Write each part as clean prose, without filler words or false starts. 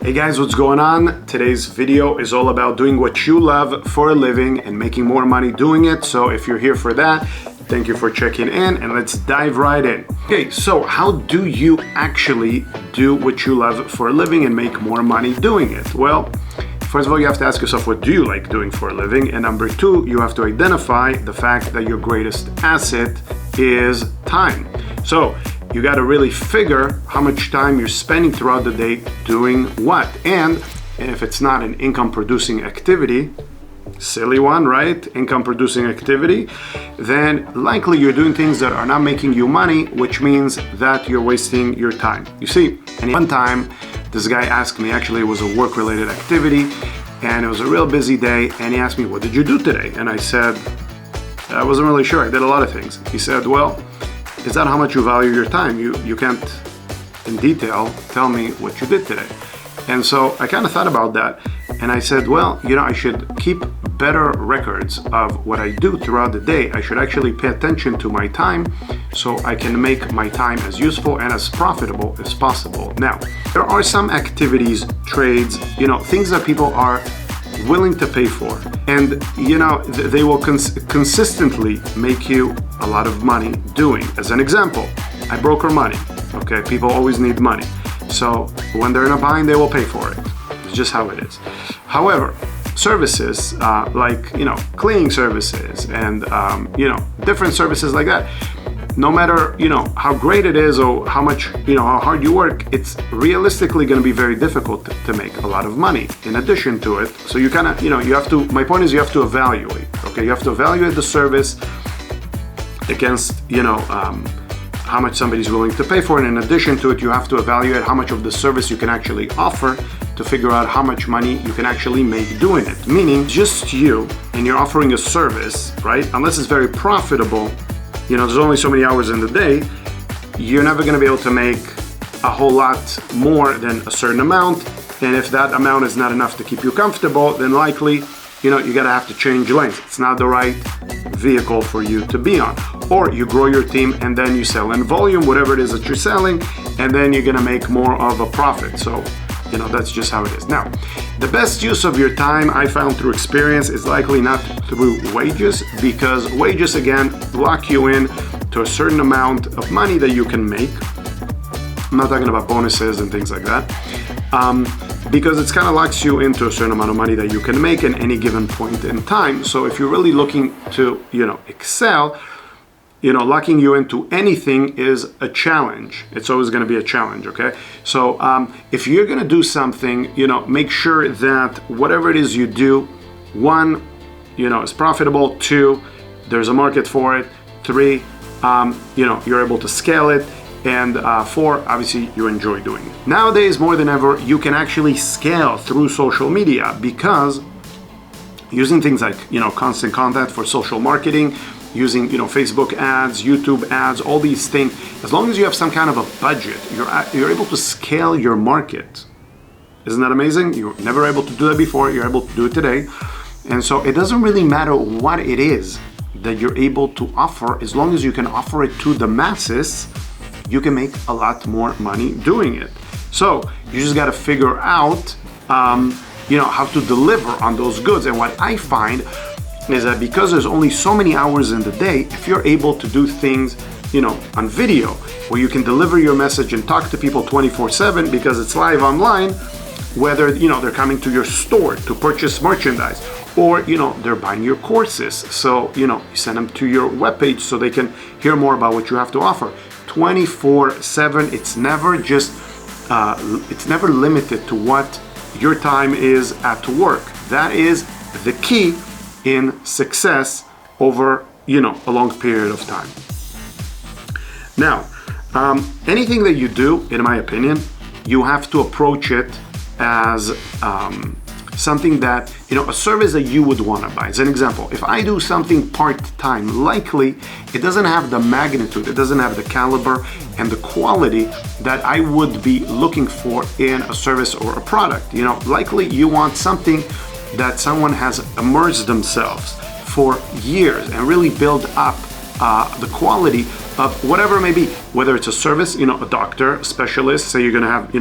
Hey guys, what's going on? Today's video is all about doing what you love for a living and making more money doing it. So if you're here for that, thank you for checking in and let's dive right in. Okay, so how do you actually do what you love for a living and make more money doing it? Well, first of all, you have to ask yourself, what do you like doing for a living? And number two, you have to identify the fact that your greatest asset is time. So you got to really figure how much time you're spending throughout the day doing what. And if it's not an income producing activity, silly one, right? Income producing activity, then likely you're doing things that are not making you money, which means that you're wasting your time. You see, and one time this guy asked me, actually it was a work related activity and it was a real busy day, and he asked me, what did you do today? And I said, I wasn't really sure. I did a lot of things. He said, well, is that how much you value your time? You can't in detail tell me what you did today. And so I kind of thought about that and I said, well, I should keep better records of what I do throughout the day. I should actually pay attention to my time so I can make my time as useful and as profitable as possible. Now, there are some activities, trades, things that people are willing to pay for, and they will consistently make you a lot of money doing. As an example, I broker money. Okay, people always need money, so when they're in a bind, they will pay for it. It's just how it is. However, services like cleaning services and different services like that, no matter how great it is or how much how hard you work, it's realistically going to be very difficult to make a lot of money in addition to it. So you kind of you have to, my point is, you have to evaluate. Okay, you have to evaluate the service against how much somebody's willing to pay for, and in addition to it, you have to evaluate how much of the service you can actually offer to figure out how much money you can actually make doing it. Meaning, just you and you're offering a service, right? Unless it's very profitable, there's only so many hours in the day, you're never going to be able to make a whole lot more than a certain amount. And if that amount is not enough to keep you comfortable, then likely, you're going to have to change lanes. It's not the right vehicle for you to be on. Or you grow your team and then you sell in volume, whatever it is that you're selling, and then you're going to make more of a profit. So, that's just how it is. Now, the best use of your time, I found through experience, is likely not through wages, because wages, again, lock you in to a certain amount of money that you can make. I'm not talking about bonuses and things like that, because it's kind of locks you into a certain amount of money that you can make in any given point in time. So if you're really looking to, excel, locking you into anything is a challenge. It's always going to be a challenge, okay? So if you're going to do something, make sure that whatever it is you do, one, is profitable. Two, there's a market for it. Three, you're able to scale it. And four, obviously you enjoy doing it. Nowadays, more than ever, you can actually scale through social media, because using things like, constant content for social marketing, using Facebook ads, YouTube ads, all these things, as long as you have some kind of a budget, you're able to scale your market. Isn't that amazing? You were never able to do that before, you're able to do it today. And so it doesn't really matter what it is that you're able to offer, as long as you can offer it to the masses, you can make a lot more money doing it. So you just got to figure out how to deliver on those goods. And what I find is that because there's only so many hours in the day, if you're able to do things, on video, where you can deliver your message and talk to people 24/7 because it's live online, whether, they're coming to your store to purchase merchandise, or, they're buying your courses. So, you send them to your webpage so they can hear more about what you have to offer. 24/7, it's never it's never limited to what your time is at work. That is the key in success over, a long period of time. Now, anything that you do, in my opinion, you have to approach it as something that, a service that you would want to buy. As an example, if I do something part-time, likely it doesn't have the magnitude, it doesn't have the caliber and the quality that I would be looking for in a service or a product. Likely you want something that someone has immersed themselves for years and really build up the quality of whatever it may be, whether it's a service, a doctor, a specialist, say you're gonna have,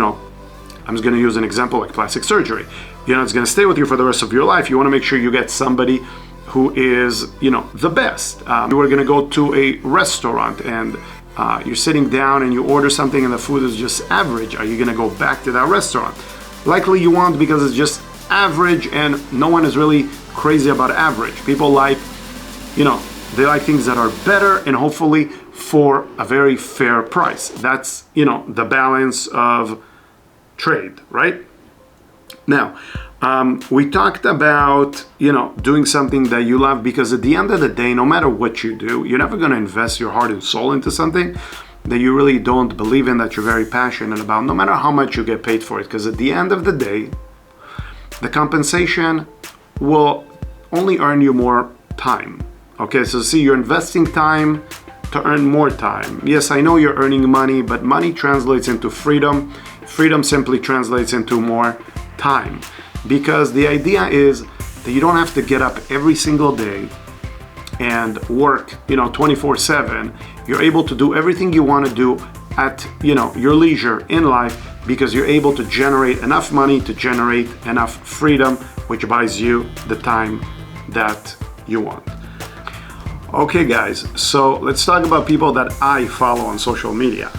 I'm just going to use an example like plastic surgery. You know, it's going to stay with you for the rest of your life. You want to make sure you get somebody who is, you know, the best. You are going to go to a restaurant and you're sitting down and you order something and the food is just average. Are you going to go back to that restaurant? Likely you won't, because it's just average, and no one is really crazy about average. People like, you know, they like things that are better and hopefully for a very fair price. That's, you know, the balance of trade, right? Now, we talked about, you know, doing something that you love, because at the end of the day, no matter what you do, you're never going to invest your heart and soul into something that you really don't believe in, that you're very passionate about, no matter how much you get paid for it. Because at the end of the day, the compensation will only earn you more time. Okay, so see, you're investing time to earn more time. Yes, I know you're earning money, but money translates into freedom. Freedom simply translates into more time. Because the idea is that you don't have to get up every single day and work, you know, 24/7. You're able to do everything you want to do at, you know, your leisure in life, because you're able to generate enough money to generate enough freedom, which buys you the time that you want. Okay guys, so let's talk about people that I follow on social media.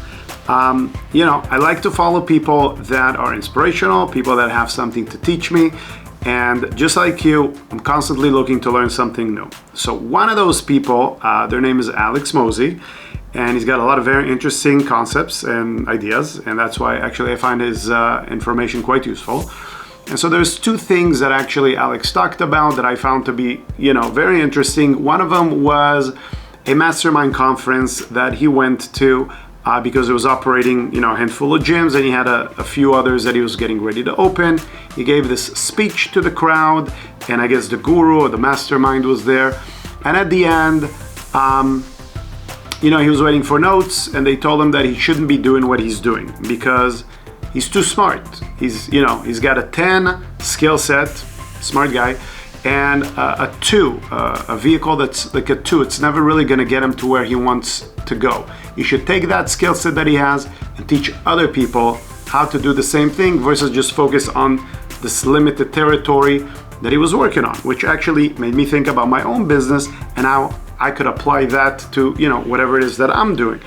You know, I like to follow people that are inspirational, people that have something to teach me, and just like you, I'm constantly looking to learn something new. So one of those people, their name is Alex Mosey, and he's got a lot of very interesting concepts and ideas, and that's why actually I find his information quite useful. And so there's two things that actually Alex talked about that I found to be, you know, very interesting. One of them was a mastermind conference that he went to because it was operating, you know, a handful of gyms, and he had a few others that he was getting ready to open. He gave this speech to the crowd, and I guess the guru or the mastermind was there. And at the end, you know, he was waiting for notes, and they told him that he shouldn't be doing what he's doing because he's too smart. He's, you know, he's got a 10 skill set, smart guy, and a 2, a vehicle that's like a 2. It's never really going to get him to where he wants to go. You should take that skill set that he has and teach other people how to do the same thing, versus just focus on this limited territory that he was working on, which actually made me think about my own business and how I could apply that to, you know, whatever it is that I'm doing.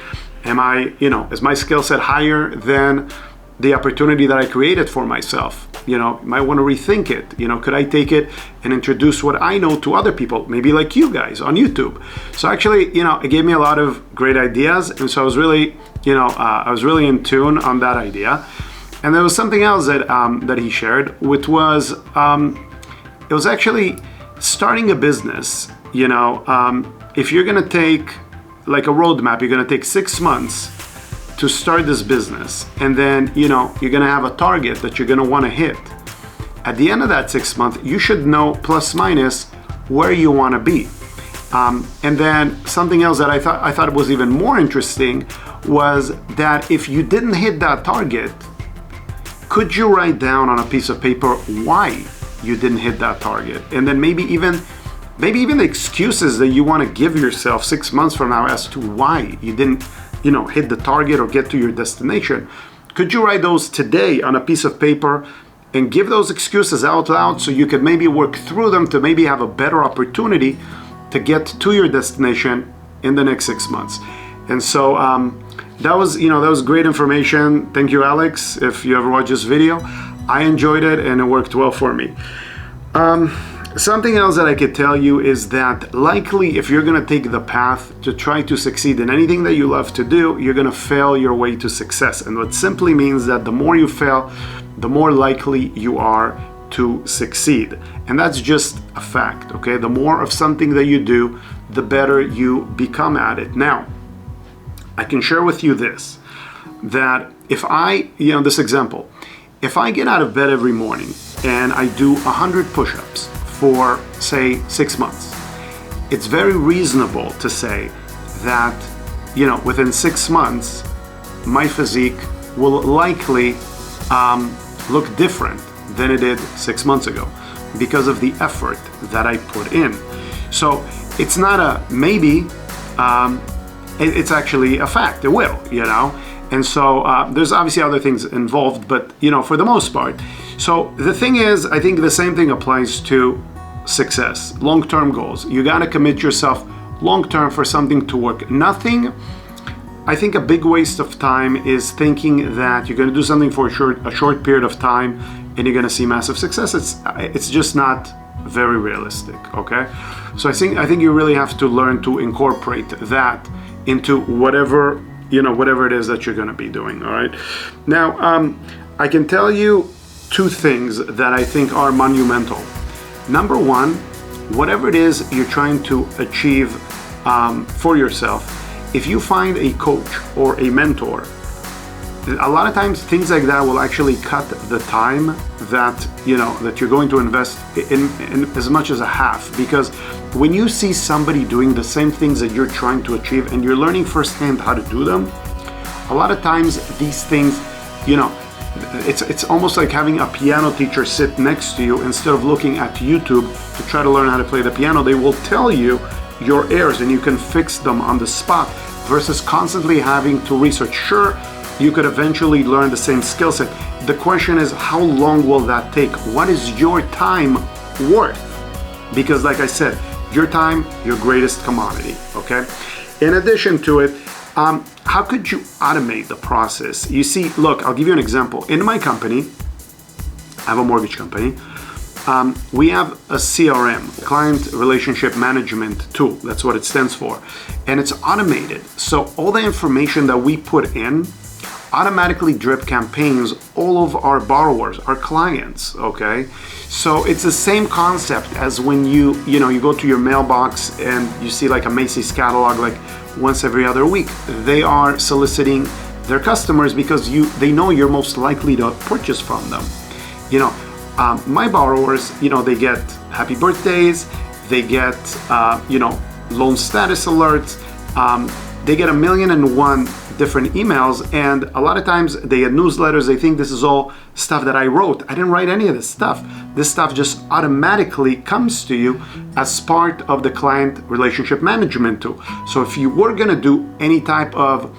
Am I, you know, is my skill set higher than the opportunity that I created for myself? You know, you might want to rethink it. You know, could I take it and introduce what I know to other people, maybe like you guys on YouTube? So actually, you know, it gave me a lot of great ideas, and so I was really, you know, I was really in tune on that idea. And there was something else that that he shared, which was it was actually starting a business. You know, if you're gonna take like a roadmap, you're gonna take 6 months to start this business, and then, you know, you're gonna have a target that you're gonna want to hit. At the end of that 6 months, you should know plus minus where you want to be. And then something else that I thought was even more interesting was that if you didn't hit that target, could you write down on a piece of paper why you didn't hit that target, and then maybe even the excuses that you want to give yourself 6 months from now as to why you didn't, you know, hit the target or get to your destination. Could you write those today on a piece of paper and give those excuses out loud, so you could maybe work through them to maybe have a better opportunity to get to your destination in the next 6 months? And so that was, you know, that was great information. Thank you, Alex. If you ever watch this video, I enjoyed it and it worked well for me. Something else that I could tell you is that likely if you're gonna take the path to try to succeed in anything that you love to do, you're gonna fail your way to success. And what simply means that the more you fail, the more likely you are to succeed. And that's just a fact, okay? The more of something that you do, the better you become at it. Now, I can share with you this, that if I, you know, this example, if I get out of bed every morning and I do 100 push-ups for, say, 6 months, it's very reasonable to say that, you know, within 6 months, my physique will likely look different than it did 6 months ago because of the effort that I put in. So it's not a maybe, it's actually a fact, it will, you know? And so there's obviously other things involved, but for the most part. So the thing is, I think the same thing applies to success, long-term goals. You got to commit yourself long-term for something to work. Nothing, I think a big waste of time is thinking that you're going to do something for a short period of time and you're going to see massive success. It's just not very realistic, okay? So I think you really have to learn to incorporate that into whatever it is that you're going to be doing, all right? Now, I can tell you two things that I think are monumental. Number one, whatever it is you're trying to achieve for yourself, if you find a coach or a mentor, a lot of times things like that will actually cut the time that that you're going to invest in as much as a half. Because when you see somebody doing the same things that you're trying to achieve and you're learning firsthand how to do them, a lot of times these things, it's almost like having a piano teacher sit next to you instead of looking at YouTube to try to learn how to play the piano. They will tell you your errors and you can fix them on the spot versus constantly having to research. Sure, you could eventually learn the same skill set. The question is, how long will that take? What is your time worth? Because like I said, your time, your greatest commodity, okay? In addition to it, how could you automate the process? You see, look, I'll give you an example. In my company, I have a mortgage company. We have a CRM, Client Relationship Management Tool. That's what it stands for. And it's automated. So all the information that we put in automatically drip campaigns all of our borrowers, our clients, okay? So it's the same concept as when you go to your mailbox and you see like a Macy's catalog like once every other week. They are soliciting their customers because they know you're most likely to purchase from them. My borrowers, they get happy birthdays, they get, loan status alerts, they get 1,000,001 different emails, and a lot of times they get newsletters. They think this is all stuff that I wrote. I didn't write any of this stuff. This stuff just automatically comes to you as part of the client relationship management tool. So if you were gonna do any type of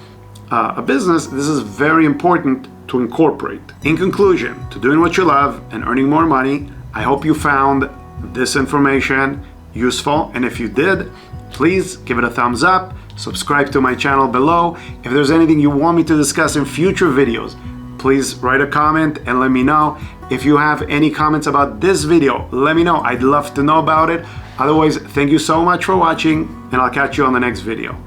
a business, this is very important to incorporate. In conclusion, to doing what you love and earning more money, I hope you found this information useful, and if you did, please give it a thumbs up, subscribe to my channel below. If there's anything you want me to discuss in future videos, please write a comment and let me know. If you have any comments about this video, let me know. I'd love to know about it. Otherwise, thank you so much for watching, and I'll catch you on the next video.